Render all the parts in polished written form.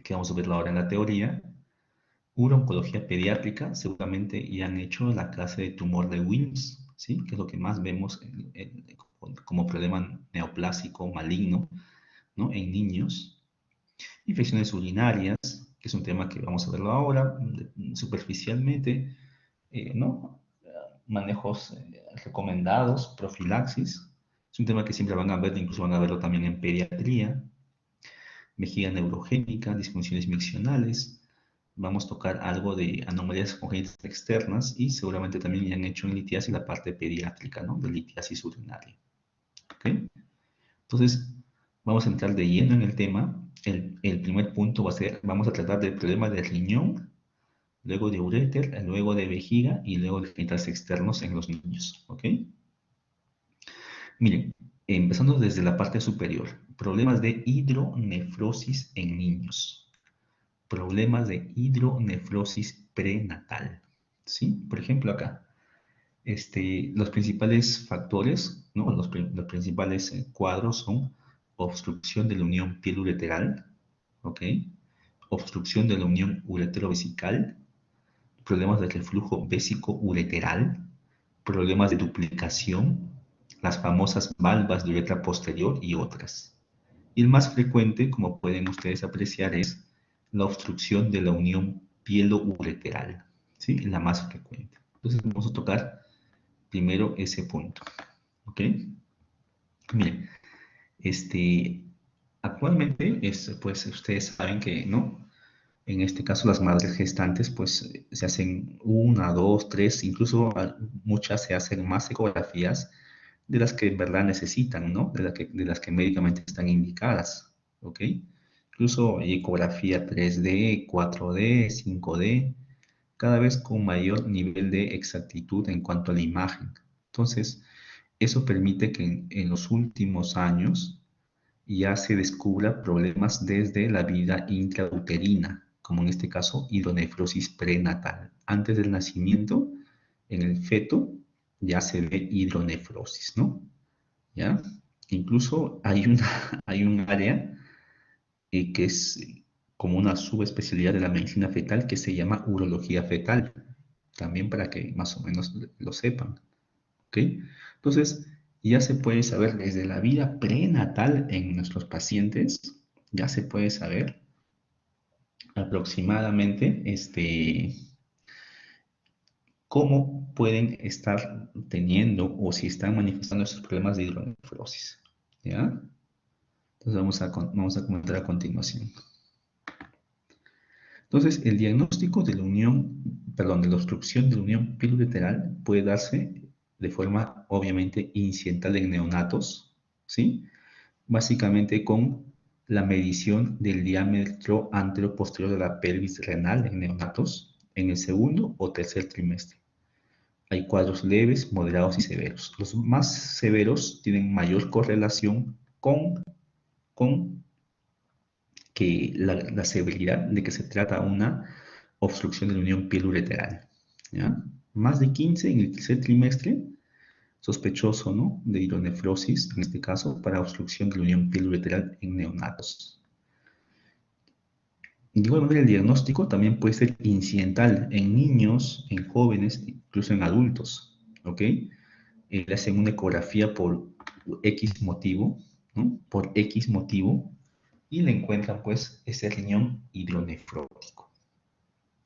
que vamos a verlo ahora en la teoría. Uro-oncología pediátrica, seguramente ya han hecho la clase de tumor de Wilms, ¿sí? Que es lo que más vemos como problema neoplásico maligno, ¿no? En niños. Infecciones urinarias, que es un tema que vamos a verlo ahora, superficialmente, ¿no? Manejos recomendados, profilaxis. Es un tema que siempre van a ver, incluso van a verlo también en pediatría. Vejiga neurogénica, disfunciones miccionales. Vamos a tocar algo de anomalías congénitas externas y seguramente también ya han hecho en litiasis la parte pediátrica, ¿no? De litiasis urinaria. ¿Ok? Entonces, vamos a entrar de lleno en el tema. El primer punto va a ser, vamos a tratar del problema del riñón, luego de uréter, luego de vejiga y luego de genitales externos en los niños. ¿Ok? Miren, empezando desde la parte superior, problemas de hidronefrosis en niños. Problemas de hidronefrosis prenatal. ¿Sí? Por ejemplo, acá, los principales factores, ¿no? Los principales cuadros son obstrucción de la unión piel-ureteral, ¿ok? Obstrucción de la unión uretero-vesical, problemas de reflujo vésico-ureteral, problemas de duplicación, las famosas valvas de uretra posterior y otras. Y el más frecuente, como pueden ustedes apreciar, es la obstrucción de la unión pielo-ureteral, ¿sí? La más frecuente. Entonces vamos a tocar primero ese punto, ¿ok? Miren, actualmente, pues ustedes saben que, ¿no? En este caso, las madres gestantes, pues se hacen una, dos, tres, incluso muchas se hacen más ecografías de las que en verdad necesitan, ¿no? De las que médicamente están indicadas, ¿ok? Incluso hay ecografía 3D, 4D, 5D, cada vez con mayor nivel de exactitud en cuanto a la imagen. Entonces, eso permite que en los últimos años ya se descubra problemas desde la vida intrauterina, como en este caso hidronefrosis prenatal. Antes del nacimiento, en el feto, ya se ve hidronefrosis, ¿no? ¿Ya? Incluso hay un área que es como una subespecialidad de la medicina fetal que se llama urología fetal, también para que más o menos lo sepan, ¿ok? Entonces, ya se puede saber desde la vida prenatal en nuestros pacientes, ya se puede saber aproximadamente cómo pueden estar teniendo o si están manifestando estos problemas de hidronefrosis, ¿ya? Entonces vamos a comentar a continuación. Entonces, el diagnóstico de la unión, perdón, de la obstrucción de la unión pielo-ureteral puede darse de forma obviamente incidental en neonatos, ¿sí? Básicamente con la medición del diámetro anteroposterior de la pelvis renal en neonatos en el segundo o tercer trimestre. Hay cuadros leves, moderados y severos. Los más severos tienen mayor correlación con que la severidad de que se trata una obstrucción de la unión piel-ureteral. ¿Ya? Más de 15 en el tercer trimestre, sospechoso, ¿no? De hidronefrosis, en este caso, para obstrucción de la unión piel-ureteral en neonatos. De igual manera, el diagnóstico también puede ser incidental en niños, en jóvenes, incluso en adultos, ¿ok? Le hacen una ecografía por X motivo, ¿no? Por X motivo, y le encuentran, pues, ese riñón hidronefrótico,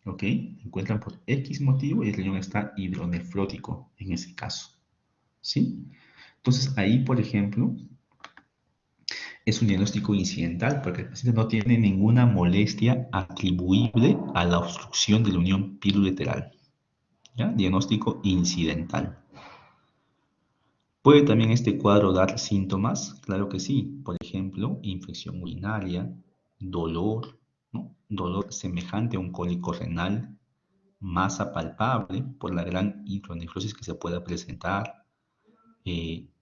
¿ok? Encuentran por X motivo y el riñón está hidronefrótico en ese caso, ¿sí? Entonces, ahí, por ejemplo, es un diagnóstico incidental porque el paciente no tiene ninguna molestia atribuible a la obstrucción de la unión pielo-ureteral, ¿ya? Diagnóstico incidental. ¿Puede también este cuadro dar síntomas? Claro que sí. Por ejemplo, infección urinaria, dolor, ¿no? Dolor semejante a un cólico renal, masa palpable por la gran hidronefrosis que se pueda presentar,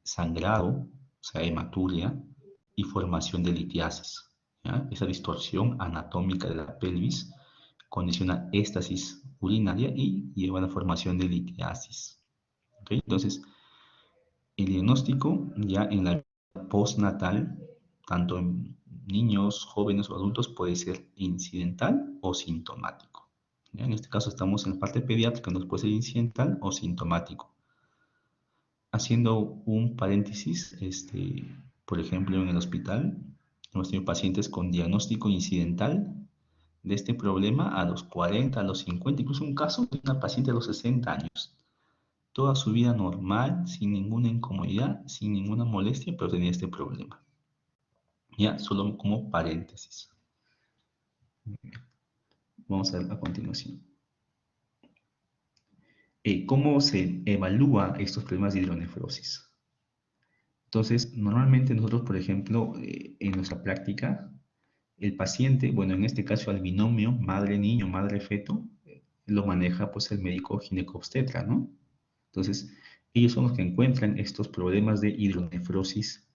sangrado, o sea, hematuria, y formación de litiasis, ¿ya? Esa distorsión anatómica de la pelvis condiciona éstasis urinaria y lleva a la formación de litiasis. ¿Okay? Entonces, el diagnóstico ya en la postnatal, tanto en niños, jóvenes o adultos puede ser incidental o sintomático. ¿Ya? En este caso estamos en la parte pediátrica, nos puede ser incidental o sintomático. Haciendo un paréntesis, por ejemplo, en el hospital hemos tenido pacientes con diagnóstico incidental de este problema a los 40, a los 50, incluso un caso de una paciente a los 60 años. Toda su vida normal, sin ninguna incomodidad, sin ninguna molestia, pero tenía este problema. Ya, solo como paréntesis. Vamos a ver a continuación. ¿Cómo se evalúa estos problemas de hidronefrosis? Entonces, normalmente nosotros, por ejemplo, en nuestra práctica, el paciente, bueno, en este caso al binomio madre-niño, madre-feto, lo maneja pues el médico ginecobstetra, ¿no? Entonces, ellos son los que encuentran estos problemas de hidronefrosis,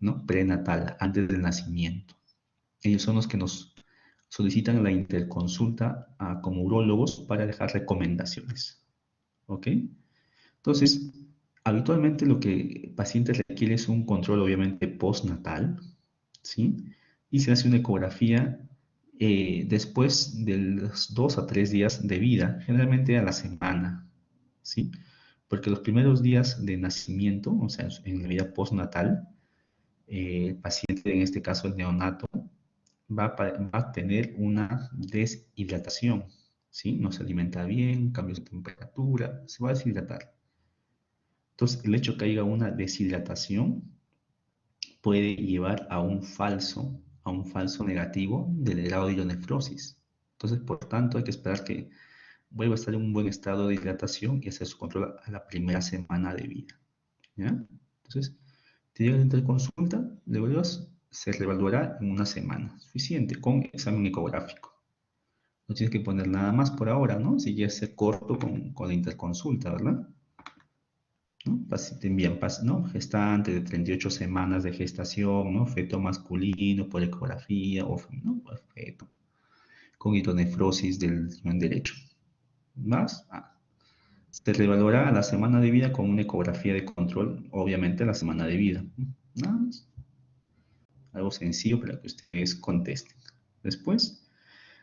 ¿no? Prenatal, antes del nacimiento. Ellos son los que nos solicitan la interconsulta como urólogos para dejar recomendaciones, ¿ok? Entonces, habitualmente lo que el paciente requiere es un control obviamente postnatal, ¿sí? Y se hace una ecografía después de los 2 a 3 días de vida, generalmente a la semana, ¿sí? Porque los primeros días de nacimiento, o sea, en la vida postnatal, el paciente, en este caso el neonato, va a tener una deshidratación, ¿sí? No se alimenta bien, cambios de temperatura, se va a deshidratar. Entonces, el hecho que haya una deshidratación puede llevar a un falso negativo del grado de hidronefrosis. Entonces, por tanto, hay que esperar que vuelva a estar en un buen estado de hidratación y hacer su control a la primera semana de vida. ¿Ya? Entonces, te llega la interconsulta, le evalúas, se reevaluará en una semana, suficiente, con examen ecográfico. No tienes que poner nada más por ahora, ¿no? Si ya se corto con la interconsulta, ¿verdad? ¿No? Bien, ¿no? Gestante de 38 semanas de gestación, ¿no? Feto masculino por ecografía, o ¿no? Feto con hidronefrosis del riñón derecho. ¿Más? Se reevaluará a la semana de vida con una ecografía de control, obviamente a la semana de vida. Nada más. Algo sencillo para que ustedes contesten. Después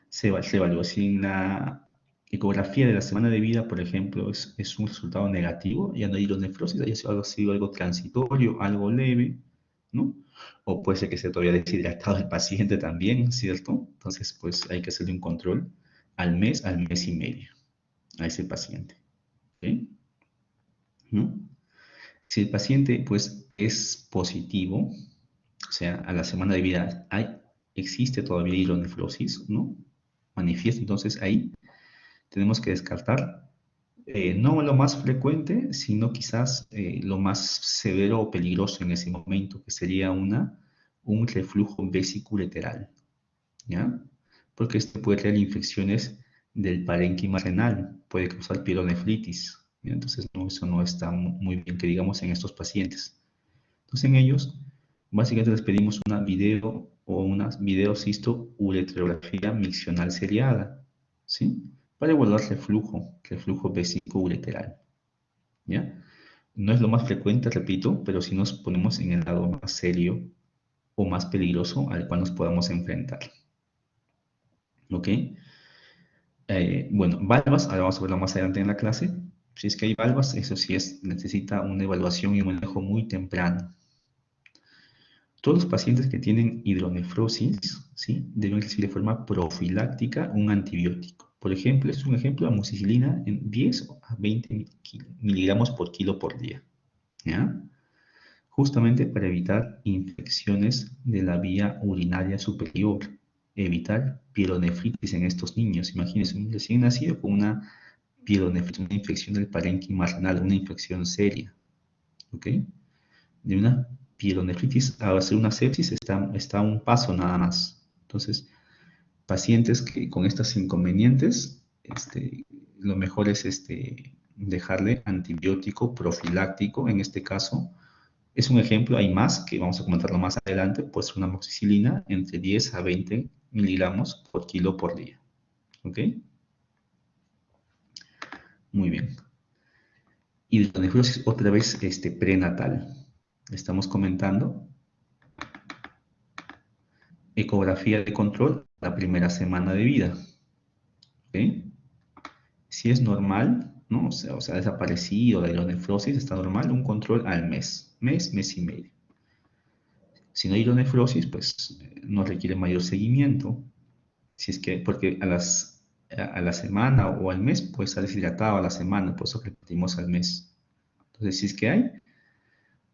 se evalúa si la ecografía de la semana de vida, por ejemplo, es un resultado negativo, ya no hay hidronefrosis, haya sido algo transitorio, algo leve, ¿no? O puede ser que esté todavía deshidratado el paciente también, ¿cierto? Entonces, pues hay que hacerle un control al mes y medio a ese paciente, ¿ok? ¿No? Si el paciente, pues, es positivo, o sea, a la semana de vida existe todavía hidronefrosis, ¿no? Manifiesta, entonces ahí tenemos que descartar no lo más frecuente, sino quizás lo más severo o peligroso en ese momento, que sería un reflujo vesiculolateral, ¿ya? Porque este puede traer infecciones del parénquima renal, puede causar pielonefritis, ¿ya? Entonces eso no está muy bien que digamos en estos pacientes. Entonces en ellos, básicamente les pedimos una video o una videocisto-ureterografía miccional seriada, ¿sí? Para evaluar reflujo vesículo-ureteral, ¿ya? No es lo más frecuente, repito, pero sí nos ponemos en el lado más serio o más peligroso al cual nos podamos enfrentar, ¿ok? Bueno, valvas, ahora vamos a verlo más adelante en la clase. Si es que hay valvas, eso sí necesita una evaluación y un manejo muy temprano. Todos los pacientes que tienen hidronefrosis, ¿sí? Deben recibir de forma profiláctica un antibiótico. Por ejemplo, es un ejemplo, amoxicilina en 10 a 20 miligramos por kilo por día, ¿ya? Justamente para evitar infecciones de la vía urinaria superior, evitar pielonefritis en estos niños. Imagínense un recién nacido con una pielonefritis, una infección del parénquima renal, una infección seria, ¿ok? De una pielonefritis a hacer una sepsis está a un paso nada más. Entonces, pacientes que con estos inconvenientes, lo mejor es dejarle antibiótico profiláctico, en este caso. Es un ejemplo, hay más, que vamos a comentarlo más adelante, pues una amoxicilina entre 10 a 20 miligramos por kilo por día. ¿Ok? Muy bien. Hidronefrosis otra vez prenatal. Estamos comentando ecografía de control la primera semana de vida. ¿Ok? Si es normal, ¿no? O sea, desaparecido la hidronefrosis, está normal, un control al mes y medio. Si no hay hidronefrosis, pues no requiere mayor seguimiento. Si es que, porque a la semana o al mes puede estar deshidratado a la semana, por eso repetimos al mes. Entonces, si es que hay,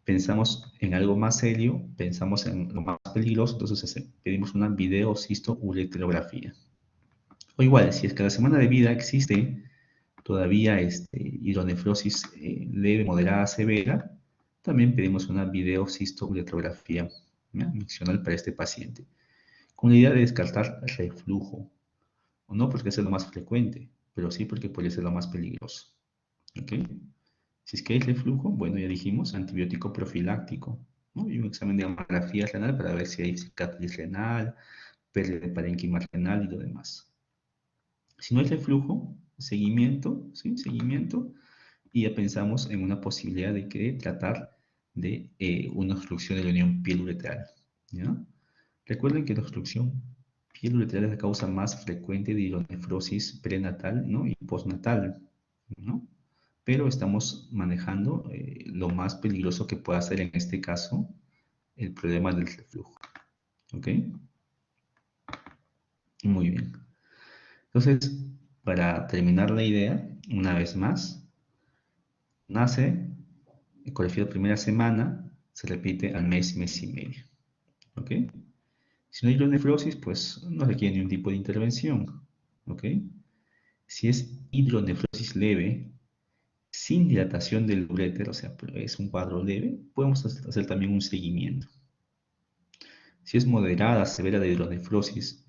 pensamos en algo más serio, pensamos en lo más peligroso, entonces pedimos una videocisto-ureterografía. O igual, si es que a la semana de vida existe todavía hidronefrosis leve, moderada, severa, también pedimos una videocisto-ureterografía miccional para este paciente, con la idea de descartar reflujo. O no porque es lo más frecuente, pero sí porque puede ser lo más peligroso. ¿Ok? Si es que hay reflujo, bueno, ya dijimos, antibiótico profiláctico, ¿no? Y un examen de mamografía renal para ver si hay cicatriz renal, pérdida de parénquima renal y lo demás. Si no hay reflujo, seguimiento, ¿sí? Seguimiento, y ya pensamos en una posibilidad de que tratar de una obstrucción de la unión piel-uretral, ¿ya? Recuerden que la obstrucción piel-uretral es la causa más frecuente de hidronefrosis prenatal, ¿no? Y postnatal, ¿no? Pero estamos manejando lo más peligroso que pueda ser en este caso el problema del reflujo, ¿ok? Muy bien. Entonces, para terminar la idea, una vez más, nace, ecografía de primera semana, se repite al mes y medio, ¿ok? Si no hay hidronefrosis, pues no requiere ningún tipo de intervención, ¿ok? Si es hidronefrosis leve, sin dilatación del uréter, o sea, es un cuadro leve, podemos hacer también un seguimiento. Si es moderada, severa de hidronefrosis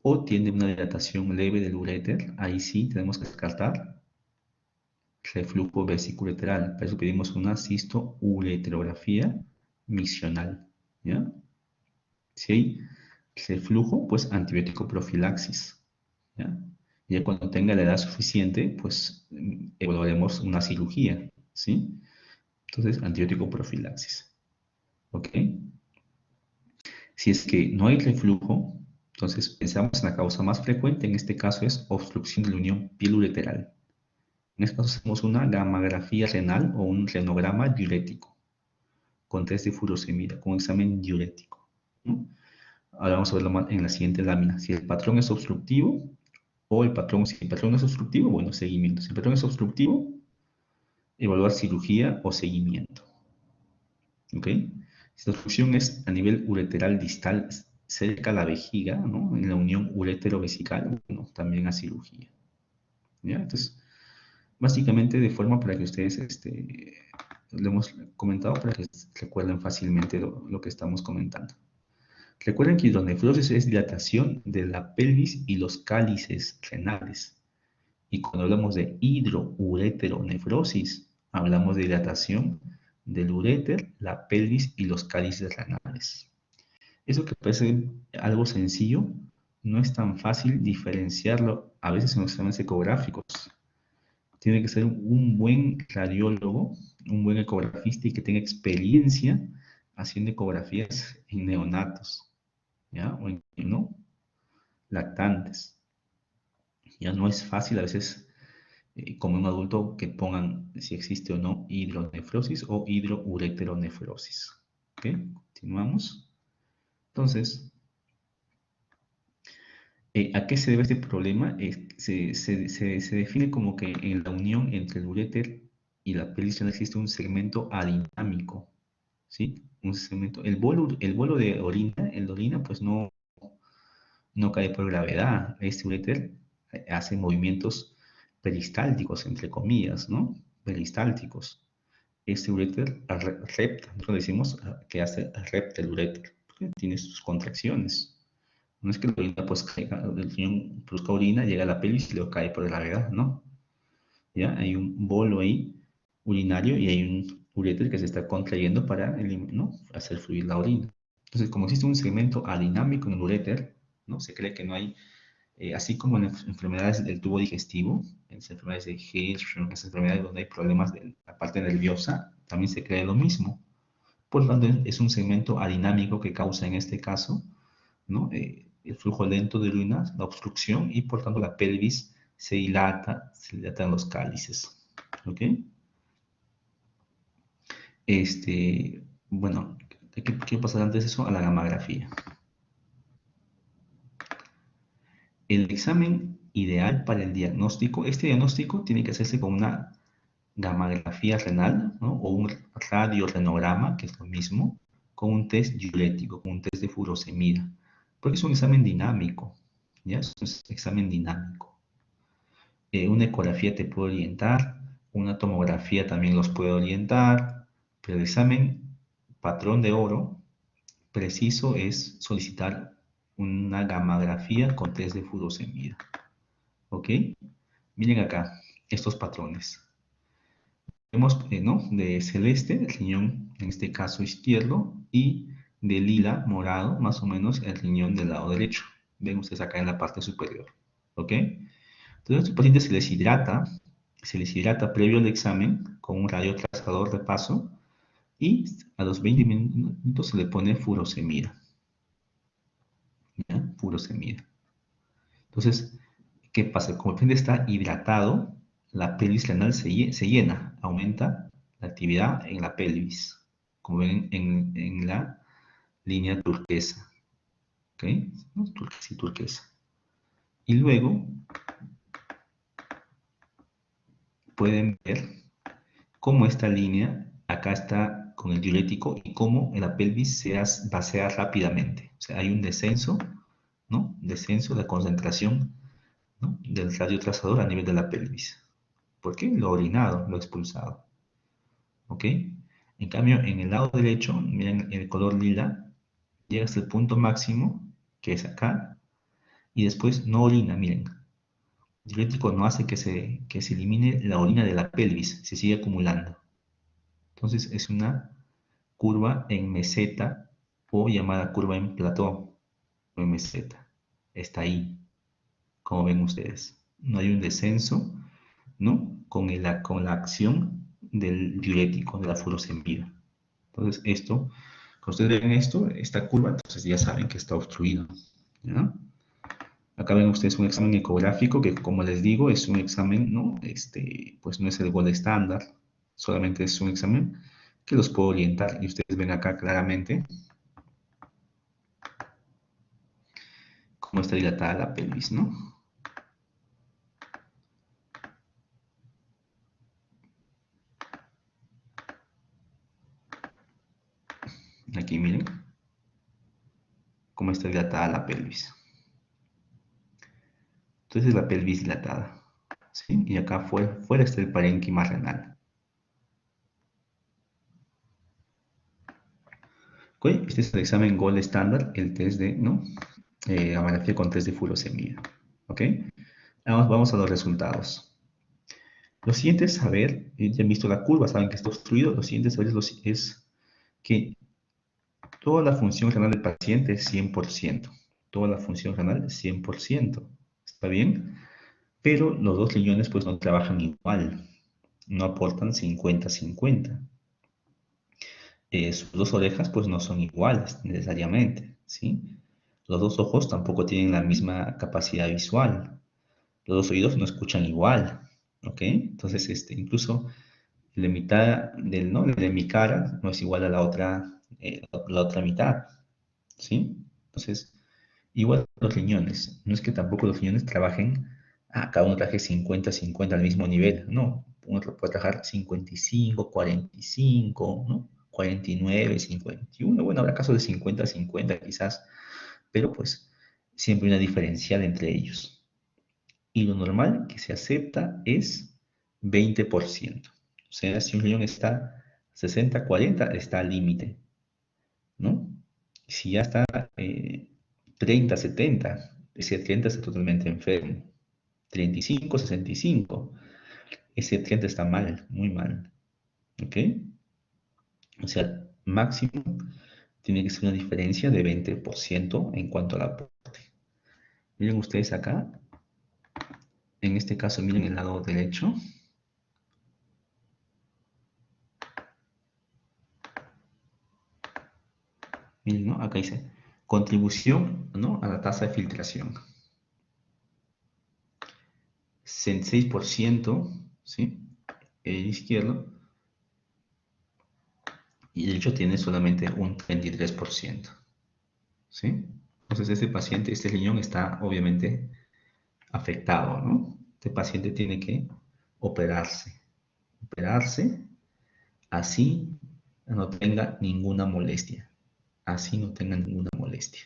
o tiene una dilatación leve del uréter, ahí sí tenemos que descartar reflujo vesiculolateral. Para eso pedimos una cisto-ureterografía miccional, ¿ya? Si hay reflujo, pues antibiótico profilaxis, ¿ya? Y ya cuando tenga la edad suficiente, pues evaluaremos una cirugía, ¿sí? Entonces, antibiótico profilaxis, ¿ok? Si es que no hay reflujo, entonces pensamos en la causa más frecuente, en este caso es obstrucción de la unión piel-ureteral. En este caso hacemos una gammagrafía renal o un renograma diurético con test de furosemida, con un examen diurético, ¿no? Ahora vamos a verlo en la siguiente lámina. Si el patrón es obstructivo o si el patrón no es obstructivo, bueno, seguimiento. Si el patrón es obstructivo, evaluar cirugía o seguimiento. ¿Ok? Si la obstrucción es a nivel ureteral distal, cerca a la vejiga, ¿no? En la unión uretero-vesical, bueno, también a cirugía. ¿Ya? Entonces, básicamente de forma para que ustedes, lo hemos comentado para que recuerden fácilmente lo que estamos comentando. Recuerden que hidronefrosis es dilatación de la pelvis y los cálices renales. Y cuando hablamos de hidroureteronefrosis, hablamos de dilatación del uréter, la pelvis y los cálices renales. Eso que parece algo sencillo, no es tan fácil diferenciarlo a veces en los exámenes ecográficos. Tiene que ser un buen radiólogo, un buen ecografista y que tenga experiencia haciendo ecografías en neonatos, ¿ya? O en, ¿no? Lactantes. Ya no es fácil a veces como un adulto que pongan si existe o no hidronefrosis o hidroureteronefrosis. ¿Ok? Continuamos. Entonces, ¿a qué se debe este problema? Se define como que en la unión entre el uréter y la pelvis no existe un segmento adinámico, ¿sí? Un segmento, el bolo de orina, pues no cae por gravedad. Este uréter hace movimientos peristálticos, entre comillas, ¿no? Peristálticos. Este uréter repta, nosotros decimos que hace repta el uréter, porque tiene sus contracciones. No es que la orina pues caiga, el riñón produzca orina, llega a la pelvis y luego cae por gravedad, ¿no? ¿Ya? Hay un bolo ahí urinario y hay un uréter que se está contrayendo para, ¿no? Hacer fluir la orina. Entonces, como existe un segmento adinámico en el uréter, ¿no? Se cree que no hay, así como en las enfermedades del tubo digestivo, en las enfermedades de Hirschsprung, en las enfermedades donde hay problemas de la parte nerviosa, también se cree lo mismo. Por lo tanto, es un segmento adinámico que causa en este caso ¿no? El flujo lento de orina, la obstrucción, y por tanto la pelvis se dilatan los cálices, ¿ok? Bueno, ¿qué pasa antes de eso? A la gamografía. El examen ideal para el diagnóstico, este diagnóstico tiene que hacerse con una gamografía renal, ¿no? O un radiorenograma, que es lo mismo, con un test diurético, con un test de furosemida, porque es un examen dinámico, ¿ya? Es un examen dinámico. Una ecografía te puede orientar, una tomografía también los puede orientar, pero el examen patrón de oro preciso es solicitar una gamografía con test de furosemida, ¿ok? Miren acá estos patrones. Vemos, ¿no? De celeste, el riñón, en este caso izquierdo, y de lila, morado, más o menos, el riñón del lado derecho. Ven ustedes acá en la parte superior, ¿ok? Entonces a estos pacientes se les hidrata previo al examen con un radiotrazador de paso y a los 20 minutos se le pone furosemida, ¿ya? Furosemida. Entonces, ¿qué pasa? Como el paciente está hidratado, la pelvis renal se llena, aumenta la actividad en la pelvis, como ven en la línea turquesa, ¿ok? ¿No? Turquesa y turquesa. Y luego pueden ver cómo esta línea acá está con el diurético y cómo la pelvis se vacía rápidamente. O sea, hay un descenso, ¿no? Descenso de concentración, ¿no? Del radiotrazador a nivel de la pelvis. ¿Por qué? Lo orinado, lo expulsado. ¿Ok? En cambio, en el lado derecho, miren el color lila, llega hasta el punto máximo, que es acá, y después no orina, miren. El diurético no hace que se elimine la orina de la pelvis, se sigue acumulando. Entonces es una curva en meseta o llamada curva en plató o en meseta. Está ahí, como ven ustedes. No hay un descenso, ¿no? Con la acción del diurético, de la furosemida. Entonces cuando ustedes ven esta curva, entonces ya saben que está obstruido, ¿ya? Acá ven ustedes un examen ecográfico que, como les digo, es un examen, ¿no? Pues no es el gold estándar, solamente es un examen que los puede orientar. Y ustedes ven acá claramente cómo está dilatada la pelvis, ¿no? Aquí miren cómo está dilatada la pelvis. Entonces la pelvis dilatada, ¿sí? Y acá fuera está el parénquima renal. ¿Ok? Este es el examen gold estándar, el test de, ¿no? Amalgamación con test de furosemida. ¿Ok? Vamos a los resultados. Lo siguiente es saber, ya han visto la curva, saben que está obstruido, lo siguiente es saber es que toda la función renal del paciente es 100%. Toda la función renal es 100%. ¿Está bien? Pero los dos riñones pues no trabajan igual, no aportan 50-50. Sus dos orejas pues no son iguales necesariamente, ¿sí? Los dos ojos tampoco tienen la misma capacidad visual. Los dos oídos no escuchan igual, ¿ok? Entonces, incluso la mitad ¿no? de mi cara no es igual a la otra mitad, ¿sí? Entonces, igual los riñones. No es que tampoco los riñones trabajen, cada uno trabaje 50-50 al mismo nivel, no. Uno puede trabajar 55, 45, ¿no? 49, 51. Bueno, habrá casos de 50-50 quizás, pero pues siempre hay una diferencial entre ellos. Y lo normal que se acepta es 20%. O sea, si un riñón está 60-40, está al límite, ¿no? Si ya está 30-70, ese 30 está totalmente enfermo. 35-65, ese 30 está mal, muy mal, ¿ok? O sea, máximo tiene que ser una diferencia de 20% en cuanto al aporte. Miren ustedes acá, en este caso miren el lado derecho. Miren, ¿no? Acá dice Contribución, ¿no?, a la tasa de filtración. 66%, ¿sí? El izquierdo. Y el derecho tiene solamente un 33%, ¿sí? Entonces este paciente, este riñón está obviamente afectado, ¿no? Este paciente tiene que operarse. Operarse así no tenga ninguna molestia. Así no tenga ninguna molestia.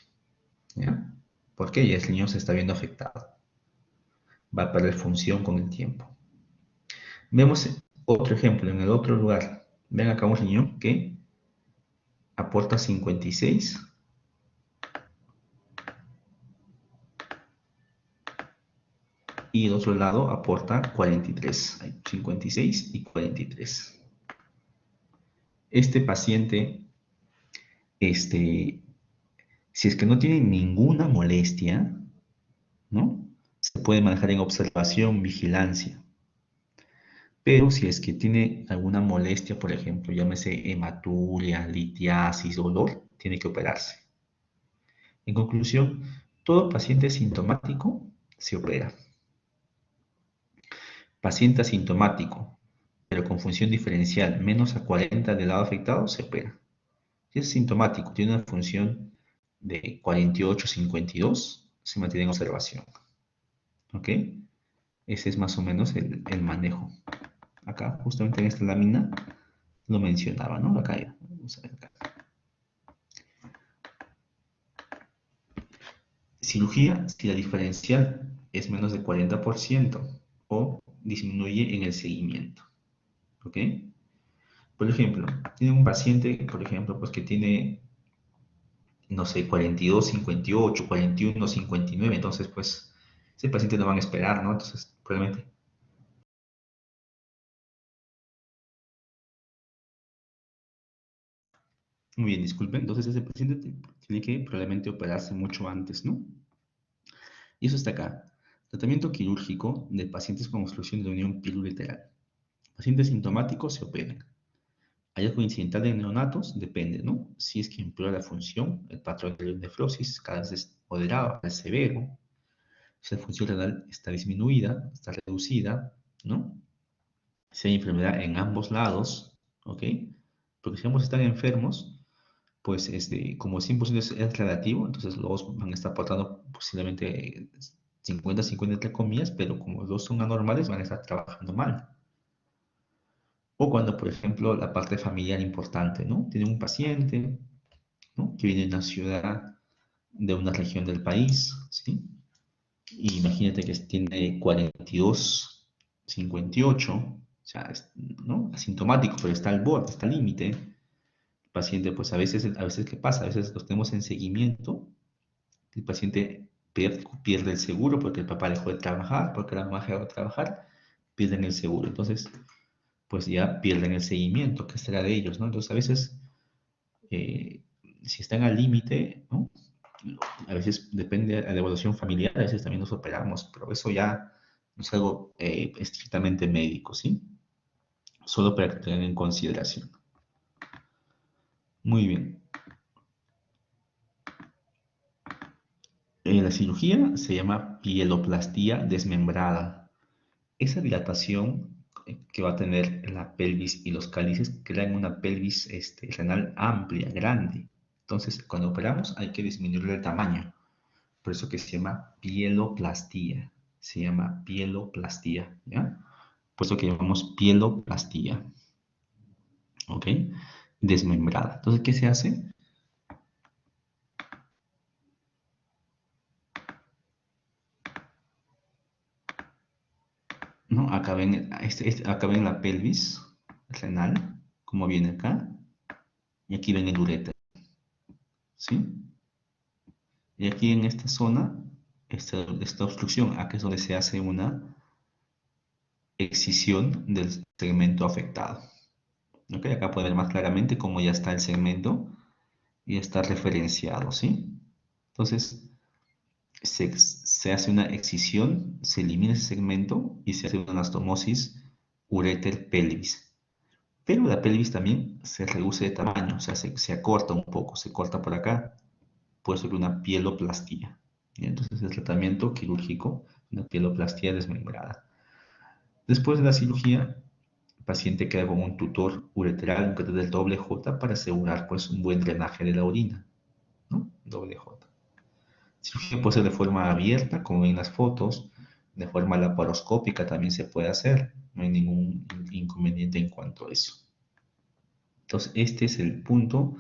¿Ya? Porque ya el riñón se está viendo afectado. Va a perder función con el tiempo. Vemos otro ejemplo en el otro lugar. Ven acá un riñón que aporta 56 y el otro lado aporta 43. Hay 56 y 43. Este paciente, si es que no tiene ninguna molestia, ¿no?, se puede manejar en observación, vigilancia. Pero si es que tiene alguna molestia, por ejemplo, llámese hematuria, litiasis, dolor, tiene que operarse. En conclusión, todo paciente sintomático se opera. Paciente asintomático, pero con función diferencial menos a 40 del lado afectado, se opera. Si es sintomático, tiene una función de 48-52, se mantiene en observación. ¿Ok? Ese es más o menos el manejo. Acá, justamente en esta lámina, lo mencionaba, ¿no? Acá ya. Vamos a ver acá. Cirugía, si la diferencial es menos de 40% o disminuye en el seguimiento. ¿Ok? Por ejemplo, tiene un paciente, por ejemplo, pues que tiene, no sé, 42, 58, 41, 59, entonces, pues, ese paciente no van a esperar, ¿no? Entonces, probablemente. Muy bien, disculpen. Entonces, ese paciente tiene que probablemente operarse mucho antes, ¿no? Y eso está acá. Tratamiento quirúrgico de pacientes con obstrucción de la unión pilolateral. Pacientes sintomáticos se operan. Hallazgo incidental de neonatos depende, ¿no? Si es que empeora la función, el patrón de nefrosis cada vez es moderado, es severo. Si la función renal está disminuida, está reducida, ¿no? Si hay enfermedad en ambos lados, ¿ok? Porque si ambos están enfermos, pues como 100% es relativo, entonces los dos van a estar aportando posiblemente 50-50 entre comillas, pero como los dos son anormales, van a estar trabajando mal. O cuando, por ejemplo, la parte familiar importante, ¿no? Tiene un paciente, ¿no?, que viene de una ciudad, de una región del país, ¿sí? Y imagínate que tiene 42, 58, o sea, ¿no?, asintomático, pero está al borde, está al límite. El paciente, pues a veces, ¿qué pasa? A veces los tenemos en seguimiento. El paciente pierde el seguro porque el papá dejó de trabajar, porque la mamá dejó de trabajar, pierden el seguro. Entonces, pues ya pierden el seguimiento, ¿qué será de ellos, no? Entonces, a veces, eh, si están al límite, ¿no?, a veces depende de la evaluación familiar, a veces también nos operamos, pero eso ya no es algo estrictamente médico, ¿sí? Solo para tener en consideración. Muy bien. La cirugía se llama pieloplastia desmembrada. Esa dilatación que va a tener la pelvis y los cálices crean una pelvis renal amplia, grande. Entonces, cuando operamos hay que disminuir el tamaño. Por eso que se llama pieloplastia. Se llama pieloplastia, ¿ya? Por eso que llamamos pieloplastia. ¿Ok? Desmembrada. Entonces, ¿qué se hace? ¿No? Acá ven la pelvis renal, como viene acá, y aquí ven el uréter, ¿sí? Y aquí en esta zona, esta obstrucción, aquí es donde se hace una excisión del segmento afectado. ¿Ok? Acá pueden ver más claramente cómo ya está el segmento y está referenciado, ¿sí? Entonces, se hace una excisión, se elimina ese segmento y se hace una anastomosis uréter-pelvis. Pero la pelvis también se reduce de tamaño, o sea, se acorta un poco, se corta por acá, puede ser una pieloplastia. ¿Ya? Entonces, el tratamiento quirúrgico, una pieloplastia desmembrada. Después de la cirugía, el paciente queda con un tutor ureteral, un catéter doble J, para asegurar pues, un buen drenaje de la orina, ¿no? Doble J. Cirugía puede ser de forma abierta, como en las fotos, de forma laparoscópica también se puede hacer, no hay ningún inconveniente en cuanto a eso. Entonces, este es el punto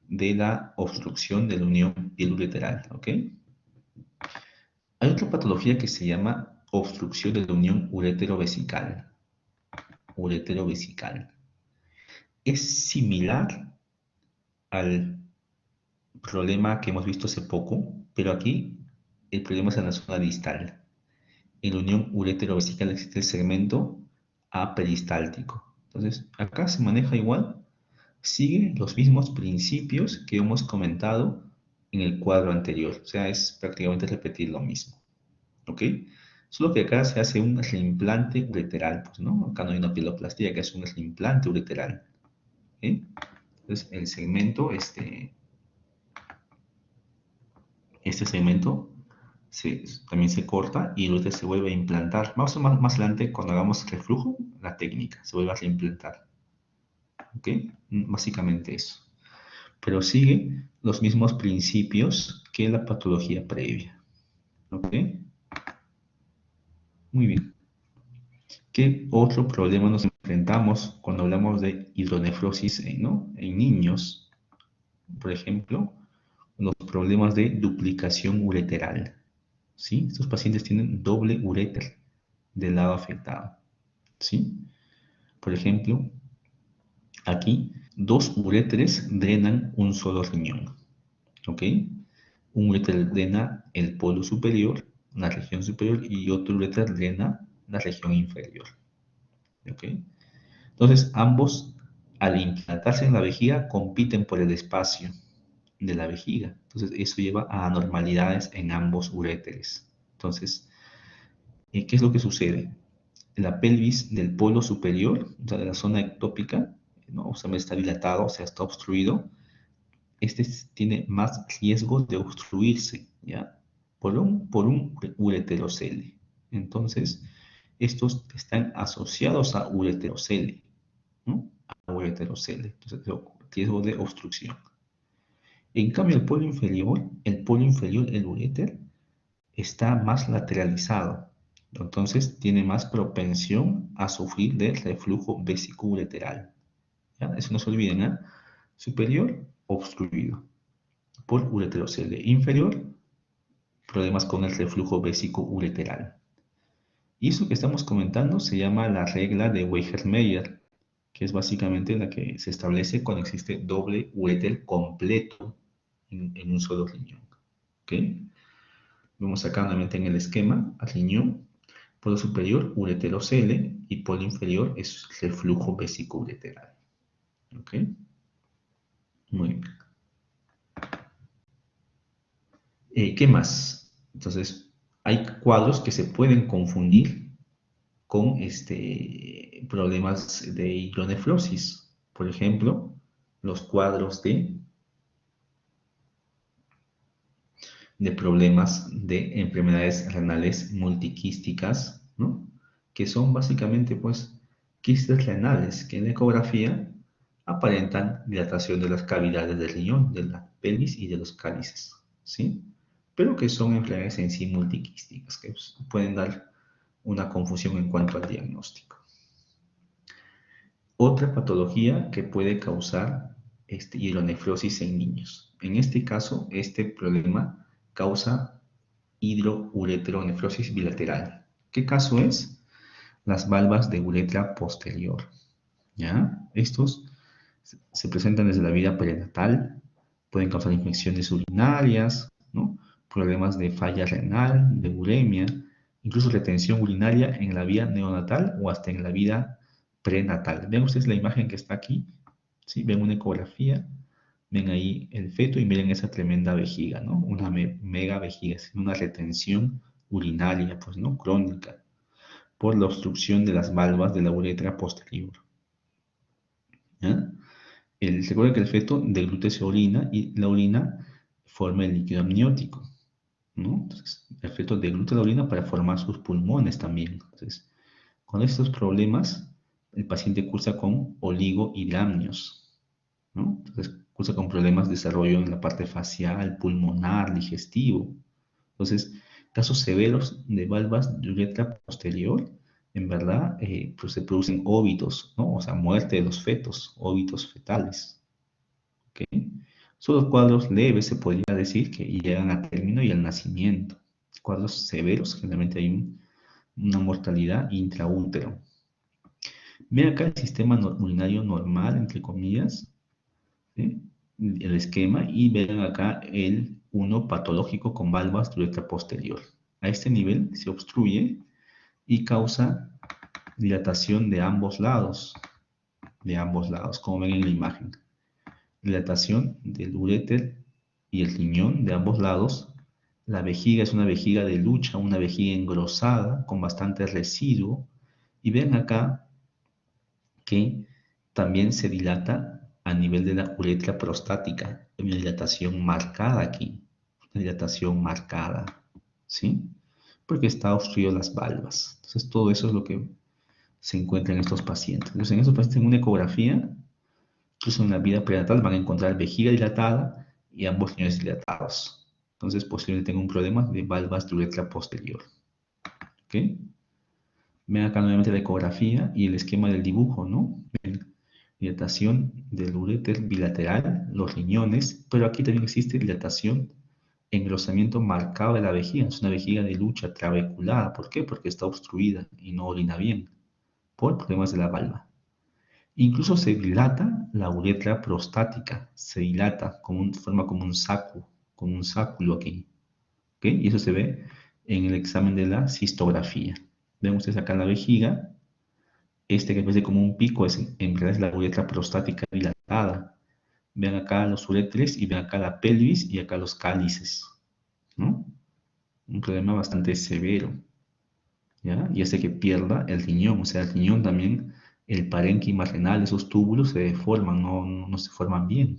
de la obstrucción de la unión piel-ureteral, ¿ok? Hay otra patología que se llama obstrucción de la unión uretero-vesical. Uretero-vesical. Es similar al problema que hemos visto hace poco, pero aquí el problema es en la zona distal. En la unión uretero-vesical existe el segmento aperistáltico. Entonces, acá se maneja igual, sigue los mismos principios que hemos comentado en el cuadro anterior. O sea, es prácticamente repetir lo mismo. ¿Ok? Solo que acá se hace un reimplante ureteral, pues, ¿no? Acá no hay una pieloplastia, que es un reimplante ureteral. ¿Ok? Entonces, el segmento, este segmento también se corta y luego se vuelve a implantar. Vamos a ver más adelante, cuando hagamos reflujo, la técnica se vuelve a reimplantar. ¿Ok? Básicamente eso. Pero sigue los mismos principios que la patología previa. ¿Ok? Muy bien. ¿Qué otro problema nos enfrentamos cuando hablamos de hidronefrosis en niños? Por ejemplo, los problemas de duplicación ureteral. ¿Sí? Estos pacientes tienen doble uréter del lado afectado. ¿Sí? Por ejemplo, aquí dos uréteres drenan un solo riñón. ¿Ok? Un uréter drena el polo superior, la región superior, y otro uréter drena la región inferior. ¿Ok? Entonces, ambos, al implantarse en la vejiga, compiten por el espacio de la vejiga. Entonces, eso lleva a anormalidades en ambos uréteres. Entonces, ¿qué es lo que sucede? La pelvis del polo superior, o sea, de la zona ectópica, ¿no? O sea, está dilatado, o sea, está obstruido. Este tiene más riesgo de obstruirse, ¿ya? Por un ureterocele. Entonces, estos están asociados a ureterocele, ¿no? A ureterocele. Entonces, riesgo de obstrucción. En cambio, el polo inferior, el uréter, está más lateralizado. Entonces, tiene más propensión a sufrir de reflujo vesicoureteral. ¿Ya? Eso no se olviden, ¿eh? Superior, obstruido por ureterocele. Inferior, problemas con el reflujo vesicoureteral. Y eso que estamos comentando se llama la regla de Weichert-Meyer, que es básicamente la que se establece cuando existe doble uréter completo en un solo riñón. ¿Ok? Vemos acá nuevamente en el esquema, al riñón, polo superior, ureterocele, y polo inferior es reflujo vesicoureteral. ¿Ok? Muy bien. ¿Qué más? Entonces, hay cuadros que se pueden confundir con problemas de hidronefrosis. Por ejemplo, los cuadros de problemas de enfermedades renales multiquísticas, ¿no? Que son básicamente, pues, quistes renales que en ecografía aparentan dilatación de las cavidades del riñón, de la pelvis y de los cálices, ¿sí? Pero que son enfermedades en sí multiquísticas, que pues, pueden dar una confusión en cuanto al diagnóstico. Otra patología que puede causar hidronefrosis en niños. En este caso, este problema causa hidroureteronefrosis bilateral. ¿Qué caso es? Las valvas de uretra posterior. ¿Ya? Estos se presentan desde la vida prenatal, pueden causar infecciones urinarias, ¿no? Problemas de falla renal, de uremia, incluso retención urinaria en la vida neonatal o hasta en la vida prenatal. Vean ustedes la imagen que está aquí, ¿sí? Ven una ecografía, ven ahí el feto y miren esa tremenda vejiga, ¿no? Una mega vejiga, una retención urinaria, pues, ¿no? Crónica, por la obstrucción de las valvas de la uretra posterior. ¿Ya? Recuerda que el feto degluta su orina y la orina forma el líquido amniótico, ¿no? Entonces, efecto de gluten en la orina para formar sus pulmones también. Entonces, con estos problemas, el paciente cursa con oligohidramnios, ¿no? Entonces, cursa con problemas de desarrollo en la parte facial, pulmonar, digestivo. Entonces, casos severos de valvas de uretra posterior, en verdad, pues se producen óbitos, ¿no? O sea, muerte de los fetos, óbitos fetales, ¿ok? Son los cuadros leves, se podría decir, que llegan a término y al nacimiento. Cuadros severos, generalmente hay una mortalidad intraútero. Ven acá el sistema urinario normal, entre comillas, ¿sí? El esquema, y ven acá el uno patológico con valvas de uretra posterior. A este nivel se obstruye y causa dilatación de ambos lados, como ven en la imagen. Dilatación del uréter y el riñón de ambos lados. La vejiga es una vejiga de lucha, una vejiga engrosada con bastante residuo. Y ven acá que también se dilata a nivel de la uretra prostática. Hay una dilatación marcada aquí, una dilatación marcada, ¿sí? Porque está obstruido las valvas. Entonces todo eso es lo que se encuentra en estos pacientes. Entonces en estos pacientes en una ecografía, incluso en la vida prenatal, van a encontrar vejiga dilatada y ambos riñones dilatados. Entonces posiblemente tengan un problema de valvas de uretra posterior. ¿Ok? Ven acá nuevamente la ecografía y el esquema del dibujo, ¿no? Ven, dilatación del uréter bilateral, los riñones, pero aquí también existe dilatación, engrosamiento marcado de la vejiga. Es una vejiga de lucha trabeculada. ¿Por qué? Porque está obstruida y no orina bien por problemas de la valva. Incluso se dilata la uretra prostática, se dilata, forma como un sáculo aquí. ¿Ok? Y eso se ve en el examen de la cistografía. Ven ustedes acá la vejiga, este que parece como un pico en realidad es la uretra prostática dilatada. Vean acá los uretres y ven acá la pelvis y acá los cálices, ¿no? Un problema bastante severo, ¿ya? Y hace que pierda el riñón, o sea, el riñón también, el parénquima renal, esos túbulos se deforman, no se forman bien,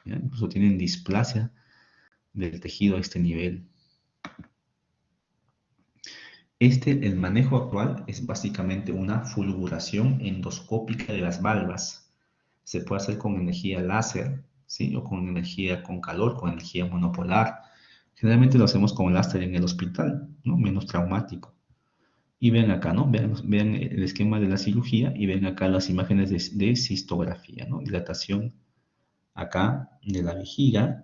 ¿ya? Incluso tienen displasia del tejido a este nivel. El manejo actual es básicamente una fulguración endoscópica de las valvas. Se puede hacer con energía láser, ¿sí? O con energía con calor, con energía monopolar. Generalmente lo hacemos con láser en el hospital, ¿no? Menos traumático. Y ven acá, ¿no? Vean el esquema de la cirugía y ven acá las imágenes de cistografía, ¿no? Dilatación acá de la vejiga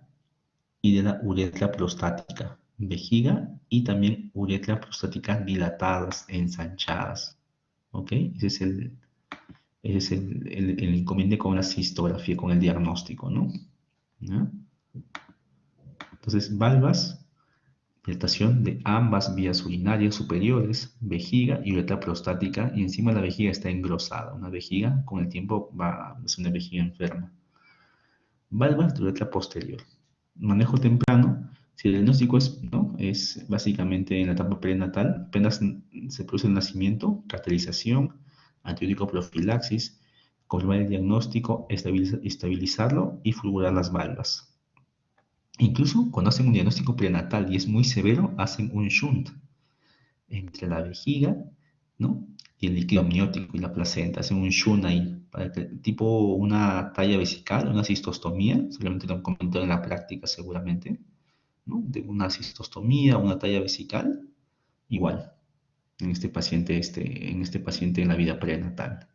y de la uretra prostática. Vejiga y también uretra prostática dilatadas, ensanchadas. ¿Ok? Ese es el inconveniente con la cistografía, con el diagnóstico, ¿no? ¿Ya? Entonces, valvas, dilatación de ambas vías urinarias superiores, vejiga y uretra prostática, y encima la vejiga está engrosada. Una vejiga con el tiempo va a ser una vejiga enferma. Valvas de uretra posterior. Manejo temprano. Si el diagnóstico ¿no? Es básicamente en la etapa prenatal, apenas se produce el nacimiento, caracterización, antibiótico profilaxis, confirmar el diagnóstico, estabilizarlo y fulgurar las valvas. Incluso cuando hacen un diagnóstico prenatal y es muy severo, hacen un shunt entre la vejiga, ¿no? Y el líquido amniótico y la placenta, hacen un shunt ahí, tipo una talla vesical, una cistostomía, seguramente lo han comentado en la práctica seguramente, ¿no? De una cistostomía, una talla vesical, igual, en este paciente en la vida prenatal.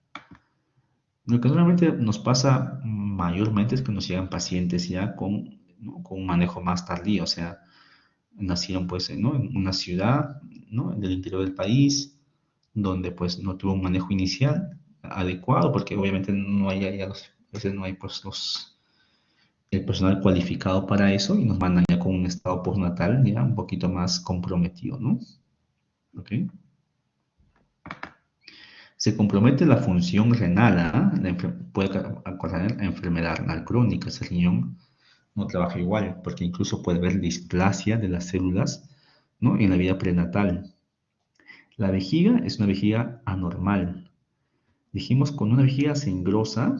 Lo que normalmente nos pasa mayormente es que nos llegan pacientes ya ¿no? Con un manejo más tardío, o sea, nacieron pues, ¿no? En una ciudad, ¿no? Del interior del país, donde pues no tuvo un manejo inicial adecuado, porque obviamente no hay, a veces no hay pues el personal cualificado para eso y nos mandan ya con un estado postnatal ya un poquito más comprometido, ¿no? ¿Ok? Se compromete la función renal, ¿ah? Puede ocasionar enfermedad renal crónica, ese riñón no trabaja igual, porque incluso puede haber displasia de las células, ¿no? En la vida prenatal. La vejiga es una vejiga anormal. Dijimos, cuando una vejiga se engrosa,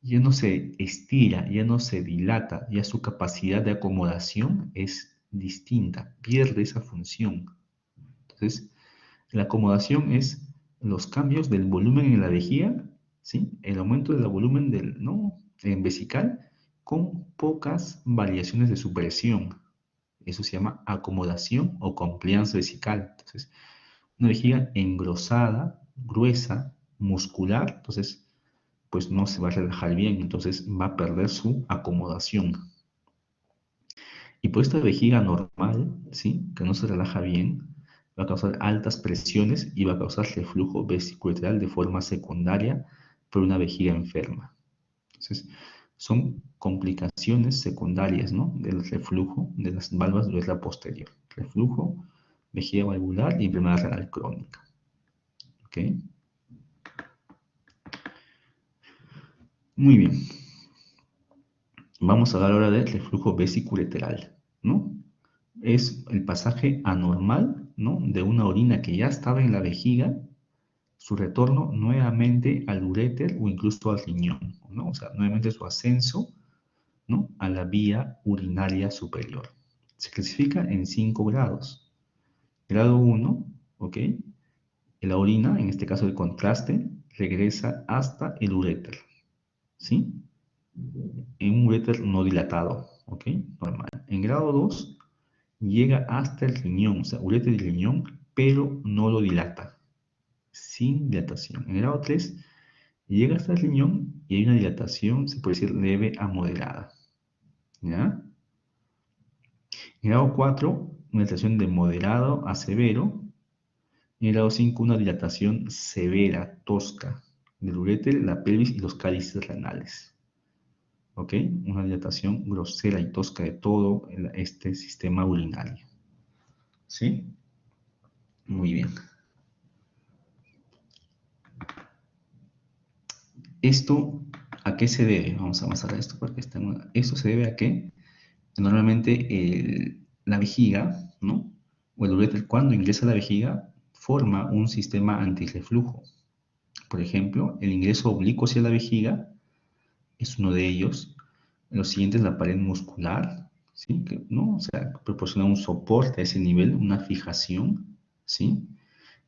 ya no se estira, ya no se dilata, ya su capacidad de acomodación es distinta, pierde esa función. Entonces, la acomodación es los cambios del volumen en la vejiga, ¿sí? El aumento del volumen del, ¿no? En vesical con pocas variaciones de su presión. Eso se llama acomodación o compliance vesical. Entonces, una vejiga engrosada, gruesa, muscular, entonces, pues no se va a relajar bien, entonces va a perder su acomodación. Y por esta vejiga normal, ¿sí? Que no se relaja bien, va a causar altas presiones y va a causar reflujo vesicular de forma secundaria por una vejiga enferma. Entonces, son complicaciones secundarias, ¿no? Del reflujo de las valvas de la posterior. Reflujo, vejiga valvular y enfermedad renal crónica. ¿Ok? Muy bien. Vamos a hablar ahora del reflujo vesiculolateral, ¿no? Es el pasaje anormal, ¿no? De una orina que ya estaba en la vejiga, su retorno nuevamente al uréter o incluso al riñón, ¿no? O sea, nuevamente su ascenso, ¿no? A la vía urinaria superior. Se clasifica en 5 grados. Grado 1, ¿ok? La orina, en este caso el contraste, regresa hasta el uréter, ¿sí? En un uréter no dilatado, ¿ok? Normal. En grado 2, llega hasta el riñón, o sea, uréter y riñón, pero no lo dilata, sin dilatación. En grado 3, llega hasta el riñón y hay una dilatación, se puede decir leve a moderada, ¿ya? En grado 4, una dilatación de moderado a severo. En grado 5, una dilatación severa, tosca, del uréter, la pelvis y los cálices renales. ¿Ok? Una dilatación grosera y tosca de todo este sistema urinario. ¿Sí? Muy bien. ¿Esto a qué se debe? Vamos a avanzar a esto porque esto se debe a que normalmente la vejiga, ¿no? O el uréter cuando ingresa a la vejiga forma un sistema antirreflujo. Por ejemplo, el ingreso oblicuo hacia la vejiga es uno de ellos. Los siguientes, la pared muscular, ¿sí? Que, ¿no? O sea, proporciona un soporte a ese nivel, una fijación, ¿sí?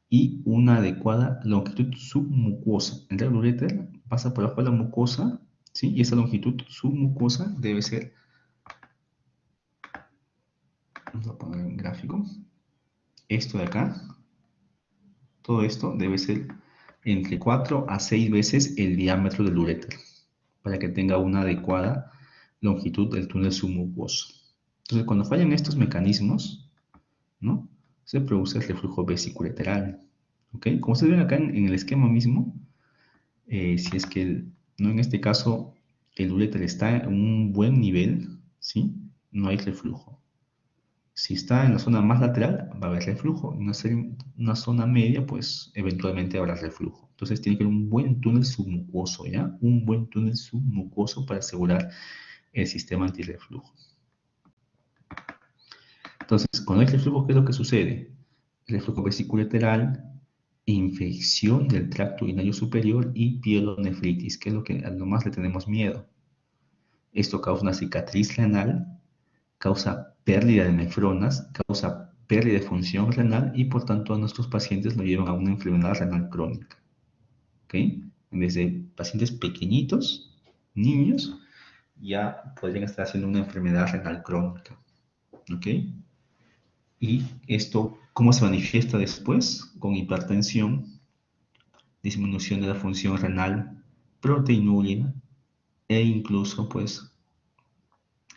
Y una adecuada longitud submucosa. El uréter pasa por abajo de la mucosa, ¿sí? Y esa longitud submucosa debe ser, vamos a poner un gráfico, esto de acá, todo esto debe ser entre 4 a 6 veces el diámetro del uréter, para que tenga una adecuada longitud del túnel submucoso. Entonces, cuando fallan estos mecanismos, ¿no? Se produce el reflujo vesiculateral. ¿Ok? Como ustedes ven acá en el esquema mismo, si es que, no en este caso, el uréter está en un buen nivel, ¿sí? No hay reflujo. Si está en la zona más lateral, va a haber reflujo. En una zona media, pues eventualmente habrá reflujo. Entonces tiene que haber un buen túnel submucoso, ¿ya? Un buen túnel submucoso para asegurar el sistema antirreflujo. Entonces, cuando hay reflujo, ¿qué es lo que sucede? Reflujo vesiculateral, infección del tracto urinario superior y pielonefritis, que es lo que a lo más le tenemos miedo. Esto causa una cicatriz renal, causa pérdida de nefronas, causa pérdida de función renal y por tanto a nuestros pacientes lo llevan a una enfermedad renal crónica. ¿Ok? Desde pacientes pequeñitos, niños, ya podrían estar haciendo una enfermedad renal crónica. ¿Ok? Y esto, ¿cómo se manifiesta después? Con hipertensión, disminución de la función renal, proteinúria e incluso, pues,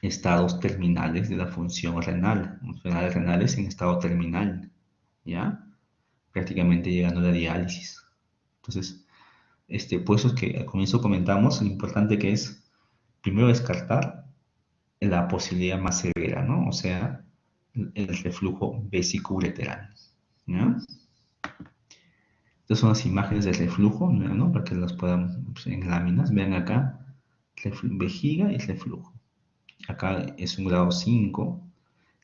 estados terminales de la función renal, enfermedades renales en estado terminal, ¿ya? Prácticamente llegando a la diálisis. Entonces, por eso es que al comienzo comentamos lo importante que es, primero, descartar la posibilidad más severa, ¿no? O sea, el reflujo vesicoureteral, ¿ya? Estas son las imágenes del reflujo, ¿no? Para que las puedan, pues, en láminas. Vean acá, vejiga y reflujo. Acá es un grado 5.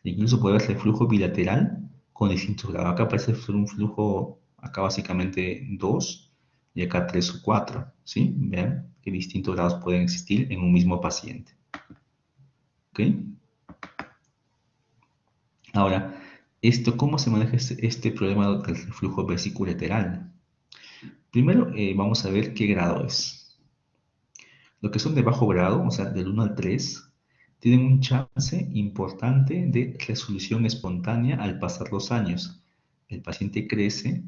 Incluso puede haber reflujo bilateral con distintos grados. Acá parece ser un flujo, acá básicamente 2. y acá 3 o 4, ¿sí? Vean qué distintos grados pueden existir en un mismo paciente. ¿Ok? Ahora, ¿cómo se maneja este problema del reflujo vesicolateral? Primero, vamos a ver qué grado es. Los que son de bajo grado, o sea, del 1 al 3, tienen un chance importante de resolución espontánea al pasar los años. El paciente crece,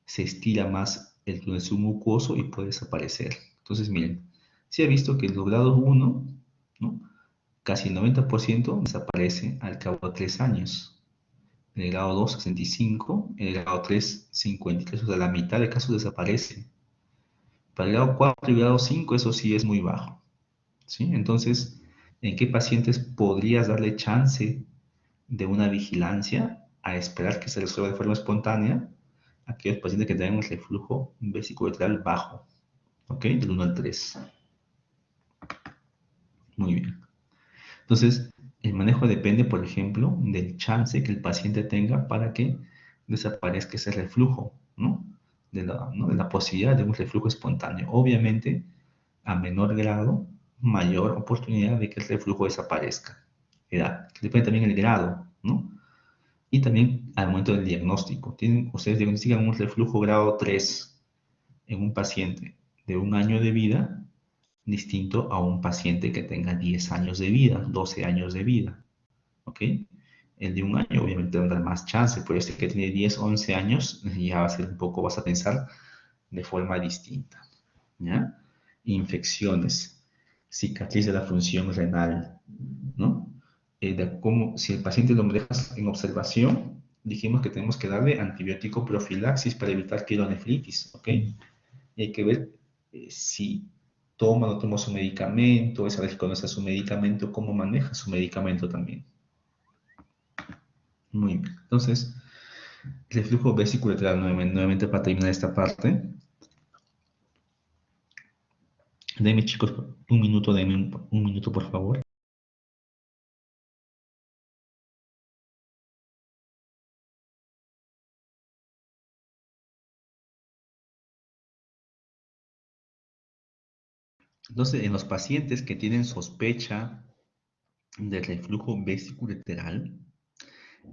se estira más el túnel submucoso y puede desaparecer. Entonces, miren, se ha visto que en los grados 1, ¿no?, casi el 90% desaparece al cabo de 3 años. En el grado 2, 65, en el grado 3, 53, o sea, la mitad de casos desaparecen. Para el grado 4 y grado 5, eso sí es muy bajo, ¿sí? Entonces, ¿en qué pacientes podrías darle chance de una vigilancia a esperar que se resuelva de forma espontánea? Aquellos pacientes que tengan un reflujo vesicolateral bajo, ¿ok? Del 1 al 3. Muy bien. Entonces, el manejo depende, por ejemplo, del chance que el paciente tenga para que desaparezca ese reflujo, ¿no? De la posibilidad de un reflujo espontáneo. Obviamente, a menor grado, mayor oportunidad de que el reflujo desaparezca. Edad, que depende también del grado, ¿no? Y también al momento del diagnóstico. Ustedes diagnostican un reflujo grado 3 en un paciente de 1 año de vida, distinto a un paciente que tenga 10 años de vida, 12 años de vida, ¿ok? El de 1 año obviamente tendrá más chance, pero este que tiene 10, 11 años ya va a ser un poco, vas a pensar de forma distinta, ¿ya? Infecciones, cicatriz de la función renal, ¿no? Si el paciente lo dejas en observación, dijimos que tenemos que darle antibiótico profilaxis para evitar quironefritis, ¿ok? Y hay que ver si toma o no toma su medicamento, es alérgico o no es a su medicamento, cómo maneja su medicamento también. Muy bien. Entonces, reflujo vesicolateral nuevamente para terminar esta parte. Denme, chicos, un minuto, denme un minuto, por favor. Entonces, en los pacientes que tienen sospecha de reflujo vesicolateral,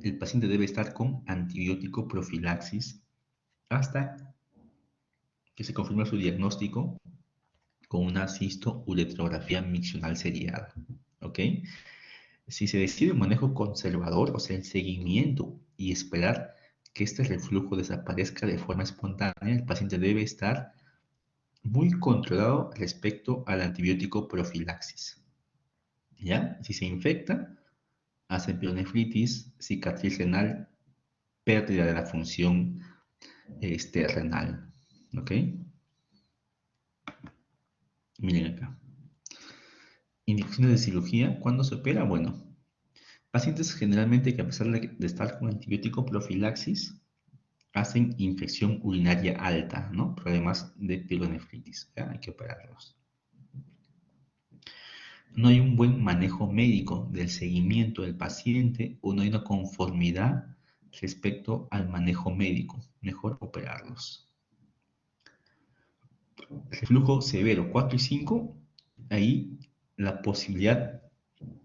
el paciente debe estar con antibiótico profilaxis hasta que se confirme su diagnóstico con una cisto-uretrografía miccional seriada. ¿Ok? Si se decide un manejo conservador, o sea, el seguimiento y esperar que este reflujo desaparezca de forma espontánea, el paciente debe estar muy controlado respecto al antibiótico profilaxis. ¿Ya? Si se infecta, hace pielonefritis, cicatriz renal, pérdida de la función renal. ¿Ok? Miren acá. Indicaciones de cirugía, ¿cuándo se opera? Bueno, pacientes generalmente que a pesar de estar con antibiótico profilaxis, hacen infección urinaria alta, ¿no? Problemas de pielonefritis, ¿ya? Hay que operarlos. No hay un buen manejo médico del seguimiento del paciente o no hay una conformidad respecto al manejo médico. Mejor operarlos. Reflujo severo 4 y 5, ahí la posibilidad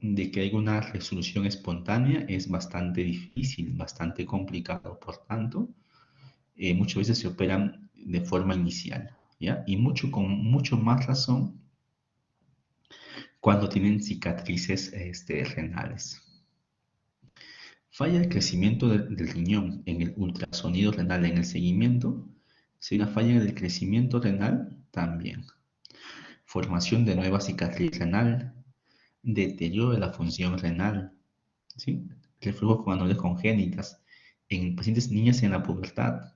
de que haya una resolución espontánea es bastante difícil, bastante complicado. Por tanto, muchas veces se operan de forma inicial, ¿ya? Y con mucho más razón cuando tienen cicatrices renales. Falla el crecimiento del riñón en el ultrasonido renal en el seguimiento. Si hay una falla en el crecimiento renal, también. Formación de nueva cicatriz renal, deterioro de la función renal, ¿sí? Reflujo con anomalias congénitas en pacientes niñas en la pubertad,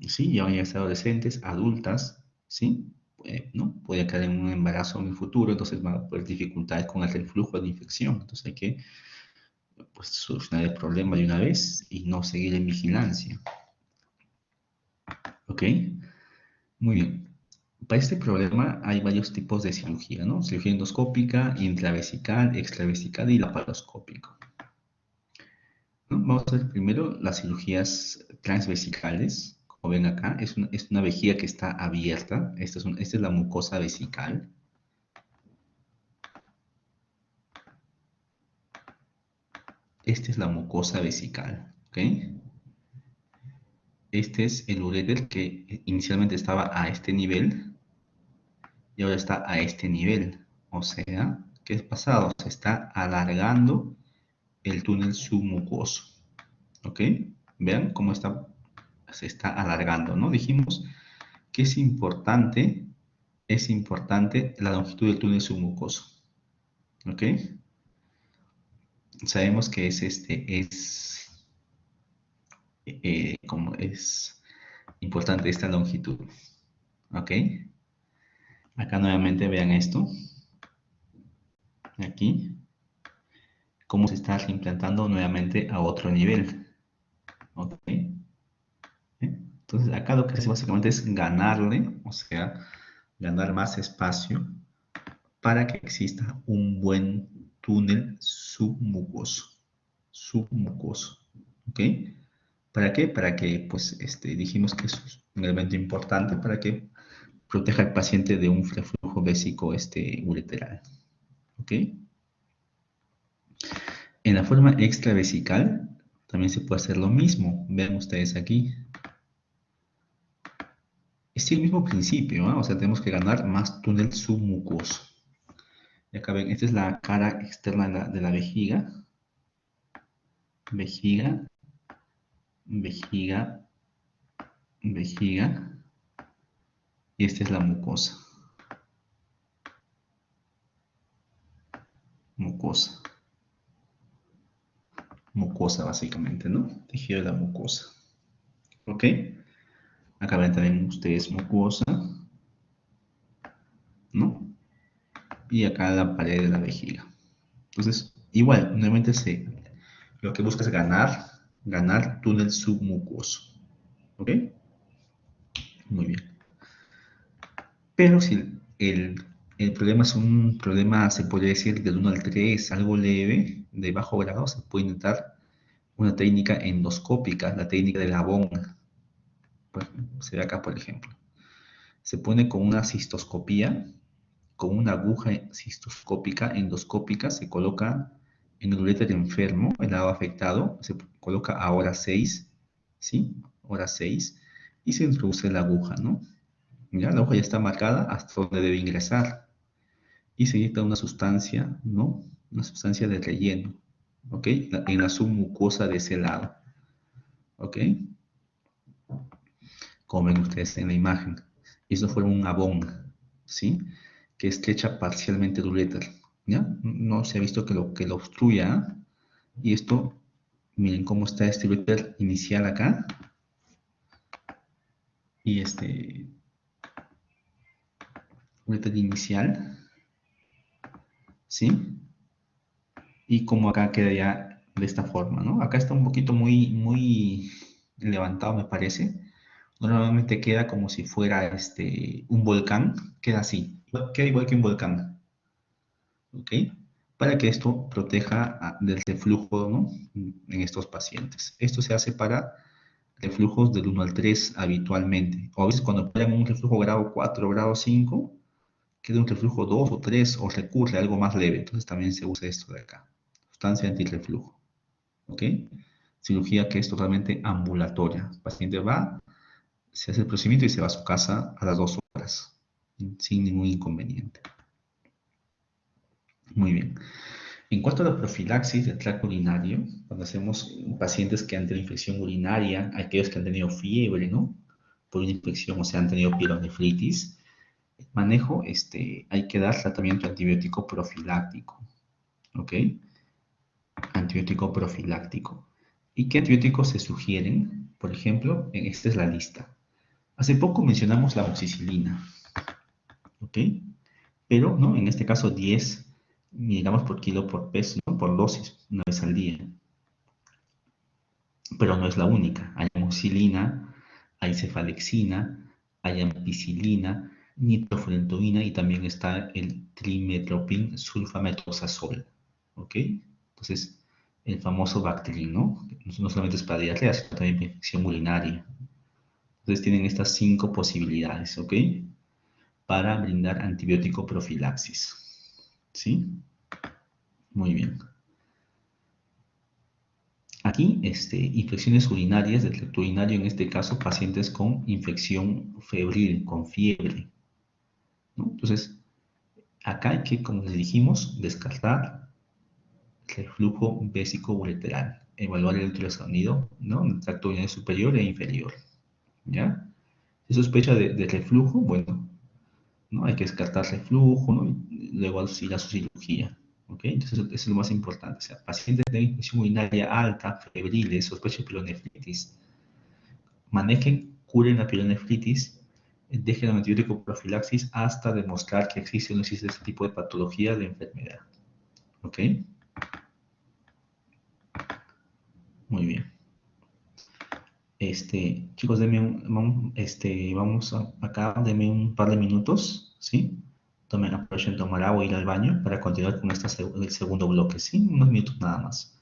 ¿sí? Ya van a ser adolescentes, adultas, ¿sí? ¿No? Puede caer en un embarazo en el futuro, entonces va a haber dificultades con el reflujo de infección. Entonces hay que, pues, solucionar el problema de una vez y no seguir en vigilancia. ¿Ok? Muy bien. Para este problema hay varios tipos de cirugía, ¿no? Cirugía endoscópica, intravesical, extravesical y laparoscópico, ¿no? Vamos a ver primero las cirugías transvesicales, Como ven acá, es una vejiga que está abierta. Esta es la mucosa vesical. Esta es la mucosa vesical, ¿ok? Este es el uréter que inicialmente estaba a este nivel y ahora está a este nivel. O sea, ¿qué es pasado? Se está alargando el túnel submucoso, ¿ok? Vean cómo se está alargando, ¿no? Dijimos que es importante la longitud del túnel submucoso, ¿ok? Sabemos que como es importante esta longitud, ¿ok? Acá nuevamente vean esto, aquí, cómo se está reimplantando nuevamente a otro nivel, ¿ok? Entonces acá lo que hace básicamente es ganarle, o sea, ganar más espacio para que exista un buen túnel submucoso, ¿ok? ¿Para qué? Para que, pues, dijimos que es un elemento importante para que proteja al paciente de un reflujo vésico ureteral, ¿ok? En la forma extravesical también se puede hacer lo mismo. Vean ustedes aquí. Es el mismo principio, ¿no? O sea, tenemos que ganar más túnel submucoso. Y acá ven, esta es la cara externa de la vejiga. Vejiga, vejiga, vejiga. Y esta es la mucosa. Mucosa. Mucosa, básicamente, ¿no? Tejido de la mucosa. ¿Ok? Acá ven también ustedes mucosa, ¿no? Y acá la pared de la vejiga. Entonces, igual, nuevamente lo que busca es ganar túnel submucoso. ¿Ok? Muy bien. Pero si el problema es un problema, se podría decir, del 1 al 3, algo leve, de bajo grado, se puede intentar una técnica endoscópica, la técnica de la bonga. Pues, se ve acá, por ejemplo. Se pone con una cistoscopía, con una aguja cistoscópica, endoscópica, se coloca en el uréter enfermo, el lado afectado, se coloca a hora 6, ¿sí? Hora 6, y se introduce la aguja, ¿no? Ya la aguja ya está marcada hasta donde debe ingresar. Y se inyecta una sustancia, ¿no? Una sustancia de relleno, ¿ok? En la submucosa de ese lado, ¿ok? Como ven ustedes en la imagen. Y eso fue un abón, ¿sí? Que estrecha parcialmente el uréter, ¿ya? No se ha visto que lo obstruya. Y esto, miren cómo está este uréter inicial acá. Y uréter inicial, ¿sí? Y como acá queda ya de esta forma, ¿no? Acá está un poquito muy levantado, me parece. Normalmente queda como si fuera un volcán, queda así, queda igual que un volcán, ¿ok? Para que esto proteja del reflujo, ¿no? En estos pacientes. Esto se hace para reflujos del 1 al 3 habitualmente. O a veces cuando ponen un reflujo grado 4, grado 5, queda un reflujo 2 o 3 o recurre a algo más leve. Entonces también se usa esto de acá, sustancia antirreflujo, ¿ok? Cirugía que es totalmente ambulatoria. El paciente va, se hace el procedimiento y se va a su casa a las 2 horas, sin ningún inconveniente. Muy bien. En cuanto a la profilaxis del tracto urinario, cuando hacemos pacientes que han tenido infección urinaria, aquellos que han tenido fiebre, ¿no? Por una infección o sea, han tenido pielonefritis, el manejo, hay que dar tratamiento antibiótico profiláctico, ¿ok? Antibiótico profiláctico. ¿Y qué antibióticos se sugieren? Por ejemplo, esta es la lista. Hace poco mencionamos la amoxicilina, ¿ok? Pero, ¿no? En este caso 10 miligramos por kilo por peso, ¿no? Por dosis, una vez al día. Pero no es la única. Hay amoxicilina, hay cefalexina, hay ampicilina, nitrofurantoína y también está el trimetoprim sulfametozazol, ¿ok? Entonces, el famoso Bactrim, ¿no? No solamente es para diarrea, sino también para infección urinaria. Entonces tienen estas 5 posibilidades, ¿ok? Para brindar antibiótico profilaxis. ¿Sí? Muy bien. Aquí, infecciones urinarias del tracto urinario, en este caso, pacientes con infección febril, con fiebre, ¿no? Entonces, acá hay que, como les dijimos, descartar reflujo vésico-ureteral, evaluar el ultrasonido, ¿no? En el tracto urinario superior e inferior, ¿ya? Si sospecha de reflujo, bueno, ¿no? Hay que descartar reflujo, ¿no? Y luego ir a su cirugía, ¿ok? Entonces, eso es lo más importante. O sea, pacientes de infección urinaria alta, febriles, sospecha de pielonefritis, manejen, curen la pielonefritis, dejen el antibiótico profilaxis hasta demostrar que existe o no existe este tipo de patología de enfermedad, ¿ok? Muy bien. Chicos, vamos acá, denme un par de minutos, ¿sí? Aprovechen tomar agua, ir al baño para continuar con el segundo bloque, ¿sí? Unos minutos nada más.